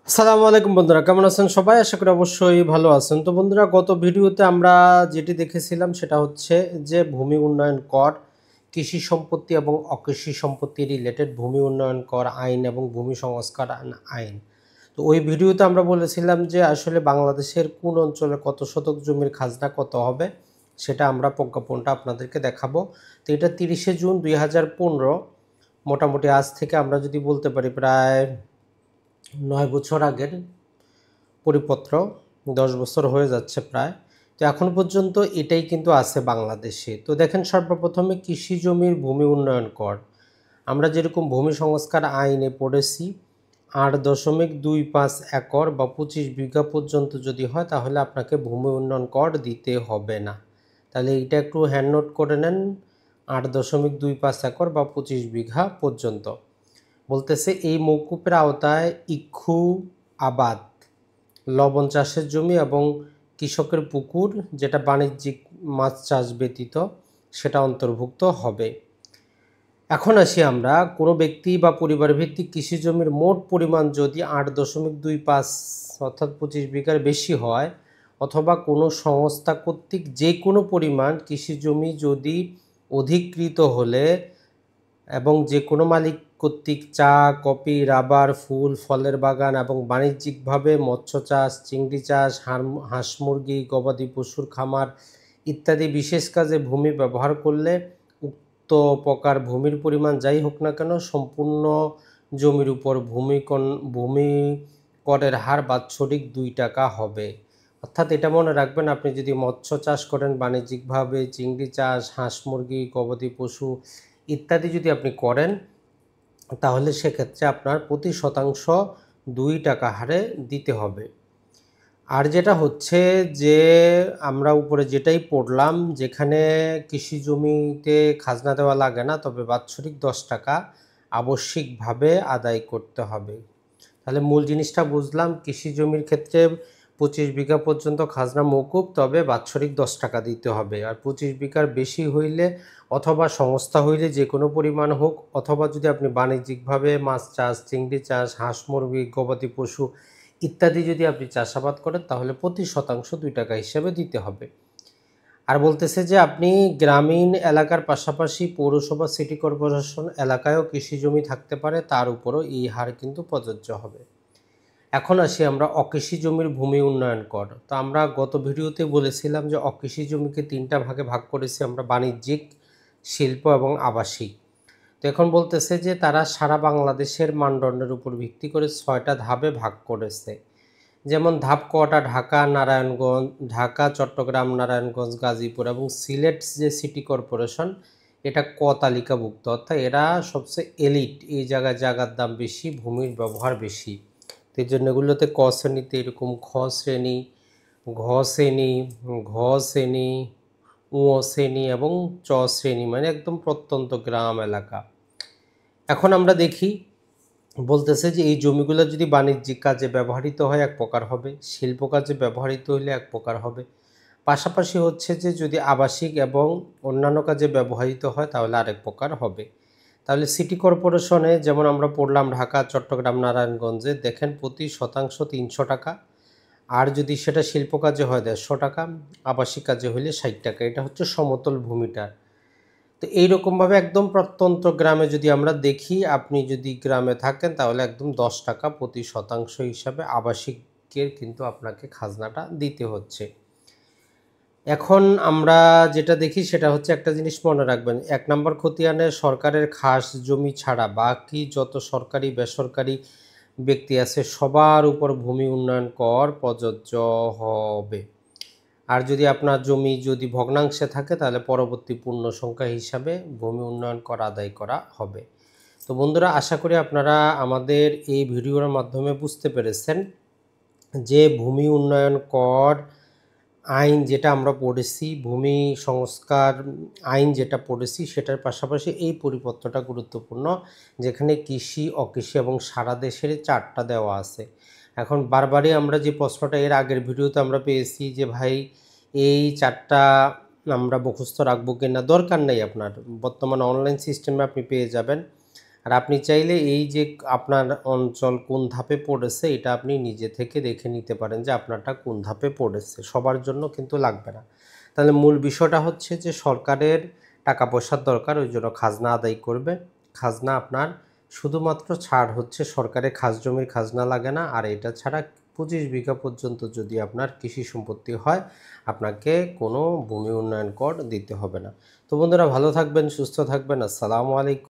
আসসালামু আলাইকুম বন্ধুরা, কেমন আছেন সবাই? আশা করি অবশ্যই ভালো আছেন। তো বন্ধুরা, গত ভিডিওতে আমরা যেটি দেখেছিলাম সেটা হচ্ছে যে ভূমি উন্নয়ন কর, কৃষি সম্পত্তি এবং অকৃষি সম্পত্তি রিলেটেড ভূমি উন্নয়ন কর আইন এবং ভূমি সংস্কার আইন। তো ওই ভিডিওতে আমরা বলেছিলাম যে আসলে বাংলাদেশের কোন অঞ্চলে কত শতক জমির খাজনা কত হবে সেটা আমরা প্রজ্ঞাপনটা আপনাদেরকে দেখাবো। তো এটা 30শে জুন 2015, মোটামুটি আজ থেকে আমরা যদি বলতে পারি প্রায় 9 বছর আগের পরিপত্র, 10 বছর হয়ে যাচ্ছে প্রায়। তো এখন পর্যন্ত এটাই কিন্তু আছে বাংলাদেশে। তো দেখেন, সর্বপ্রথমে কৃষি জমির ভূমি উন্নয়ন কর আমরা যেরকম ভূমি সংস্কার আইনে পড়েছি, 8.25 একর বা 25 বিঘা পর্যন্ত যদি হয় তাহলে আপনাকে ভূমি উন্নয়ন কর দিতে হবে না। তাহলে এইটা একটু হ্যান্ড নোট করে নেন, 8.25 একর বা 25 বিঘা পর্যন্ত। বলতেছে এই মওকুফের আওতায় ইক্ষু আবাদ, লবণ চাষের জমি এবং কৃষকের পুকুর যেটা বাণিজ্যিক মাছ চাষ ব্যতীত সেটা অন্তর্ভুক্ত হবে। এখন আসি আমরা, কোনো ব্যক্তি বা পরিবার ভিত্তিক কৃষি জমির মোট পরিমাণ যদি 8.25 অর্থাৎ 25 বিঘার বেশি হয়, অথবা কোনো সংস্থা কর্তৃক যে কোনো পরিমাণ কৃষি জমি যদি অধিকৃত হলে এবং যে কোনো মালিক কর্তৃক চা, কফি, রাবার, ফুল, ফলের বাগান এবং বাণিজ্যিকভাবে মৎস্য চাষ, চিংড়ি চাষ, হাঁস মুরগি, গবাদি পশুর খামার ইত্যাদি বিশেষ কাজে ভূমি ব্যবহার করলে উক্ত প্রকার ভূমির পরিমাণ যাই হোক না কেন সম্পূর্ণ জমির উপর ভূমি করের হার বাৎসরিক 2 টাকা হবে। অর্থাৎ এটা মনে রাখবেন, আপনি যদি মৎস্য চাষ করেন বাণিজ্যিকভাবে, চিংড়ি চাষ, হাঁস মুরগি, গবাদি পশু ইত্যাদি যদি আপনি করেন, তাহলে সেক্ষেত্রে আপনার প্রতি শতাংশ 2 টাকা হারে দিতে হবে। আর যেটা হচ্ছে যে আমরা উপরে যেটাই পড়লাম, যেখানে কৃষি জমিতে খাজনা দেওয়া লাগে না, তবে বাৎসরিক 10 টাকা আবশ্যিকভাবে আদায় করতে হবে। তাহলে মূল জিনিসটা বুঝলাম, কৃষি জমির ক্ষেত্রে 25 বিঘা পর্যন্ত খাজনা মওকুফ, তবে বাৎসরিক 10 টাকা দিতে হবে। আর 25 বিঘার বেশি হইলে অথবা সংস্থা হইলে যে কোনো পরিমাণ হোক, অথবা যদি আপনি বাণিজ্যিকভাবে মাছ চাষ, চিংড়ি চাষ, হাঁস মুরগি, গবাদি পশু ইত্যাদি যদি আপনি চাষাবাদ করেন তাহলে প্রতি শতাংশ 2 টাকা হিসেবে দিতে হবে। আর বলতেছে যে আপনি গ্রামীণ এলাকার পাশাপাশি পৌরসভা, সিটি কর্পোরেশন এলাকায়ও কৃষি জমি থাকতে পারে, তার উপরও এই হার কিন্তু প্রযোজ্য হবে। এখন আসি আমরা অকৃষি জমির ভূমি উন্নয়ন কর। তো আমরা গত ভিডিওতে বলেছিলাম যে অকৃষি জমিকে 3টা ভাগে ভাগ করেছি আমরা, বাণিজ্যিক, শিল্প এবং আবাসিক। তো এখন বলতেছে যে তারা সারা বাংলাদেশের মানদণ্ডের উপর ভিত্তি করে 6টা ধাপে ভাগ করেছে। যেমন ধাপ কটা: ঢাকা, নারায়ণগঞ্জ, ঢাকা, চট্টগ্রাম, নারায়ণগঞ্জ, গাজীপুর এবং সিলেট যে সিটি কর্পোরেশন, এটা ক তালিকাভুক্ত, অর্থাৎ এরা সবচেয়ে এলিট, এই জায়গায় জায়গার দাম বেশি, ভূমির ব্যবহার বেশি। তো এই জন্য এগুলোতে ক শ্রেণীতে এরকম খ শ্রেণী, ঘ শ্রেণী, ঘ শ্রেণী, উ শ্রেণী এবং চ শ্রেণী, মানে একদম প্রত্যন্ত গ্রাম এলাকা। এখন আমরা দেখি, বলতেছে যে এই জমিগুলো যদি বাণিজ্যিক কাজে ব্যবহৃত হয় এক প্রকার হবে, শিল্প কাজে ব্যবহৃত হলে এক প্রকার হবে, পাশাপাশি হচ্ছে যে যদি আবাসিক এবং অন্যান্য কাজে ব্যবহৃত হয় তাহলে আরেক প্রকার হবে। তাহলে সিটি কর্পোরেশনে যেমন আমরা পড়লাম ঢাকা, চট্টগ্রাম, নারায়ণগঞ্জে, দেখেন প্রতি শতাংশ 300 টাকা। আর যদি সেটা শিল্প কাজে হয় 150 টাকা, আবাসিক কাজে হলে 60 টাকা। এটা হচ্ছে সমতল ভূমিটার। তো এইরকমভাবে একদম প্রত্যন্ত গ্রামে যদি আমরা দেখি, আপনি যদি গ্রামে থাকেন তাহলে একদম 10 টাকা প্রতি শতাংশ হিসাবে আবাসিকের কিন্তু আপনাকে খাজনাটা দিতে হচ্ছে। এখন আমরা যেটা দেখি সেটা হচ্ছে, একটা জিনিস মনে রাখবেন, 1 নম্বর খতিয়ানে সরকারের খাস জমি ছাড়া বাকি যত সরকারি বেসরকারি ব্যক্তি আছে সবার উপর ভূমি উন্নয়ন কর প্রযোজ্য হবে। আর যদি আপনার জমি যদি ভগ্নাংশে থাকে তাহলে পরবর্তী পূর্ণ সংখ্যা হিসাবে ভূমি উন্নয়ন কর আদায় করা হবে। তো বন্ধুরা, আশা করি আপনারা আমাদের এই ভিডিওর মাধ্যমে বুঝতে পেরেছেন যে ভূমি উন্নয়ন কর আইন যেটা আমরা পড়েছি, ভূমি সংস্কার আইন যেটা পড়েছি, সেটার পাশাপাশি এই পরিপত্রটা গুরুত্বপূর্ণ, যেখানে কৃষি, অকৃষি এবং সারা দেশের 4টা দেওয়া আছে। এখন বারবারই আমরা যে প্রশ্নটা এর আগের ভিডিওতে আমরা পেয়েছি যে ভাই এই 4টা আমরা মুখস্থ রাখবো কিনা, দরকার নেই আপনার, বর্তমানে অনলাইন সিস্টেমে আপনি পেয়ে যাবেন। আর আপনি চাইলে এই যে আপনার অঞ্চল কোন ধাপে পড়েছে এটা আপনি নিজে থেকে দেখে নিতে পারেন যে আপনারটা কোন ধাপে পড়েছে, সবার জন্য কিন্তু লাগবে না। তাহলে মূল বিষয়টা হচ্ছে যে সরকারের টাকা পয়সার দরকার, ওই জন্য খাজনা আদায় করবে। খাজনা আপনার শুধুমাত্র ছাড় হচ্ছে সরকারের খাস জমির খাজনা লাগে না, আর এটা ছাড়া 25 বিঘা পর্যন্ত যদি আপনার কৃষি সম্পত্তি হয় আপনাকে কোনো ভূমি উন্নয়ন কর দিতে হবে না। তো বন্ধুরা, ভালো থাকবেন, সুস্থ থাকবেন। আসসালামু আলাইকুম।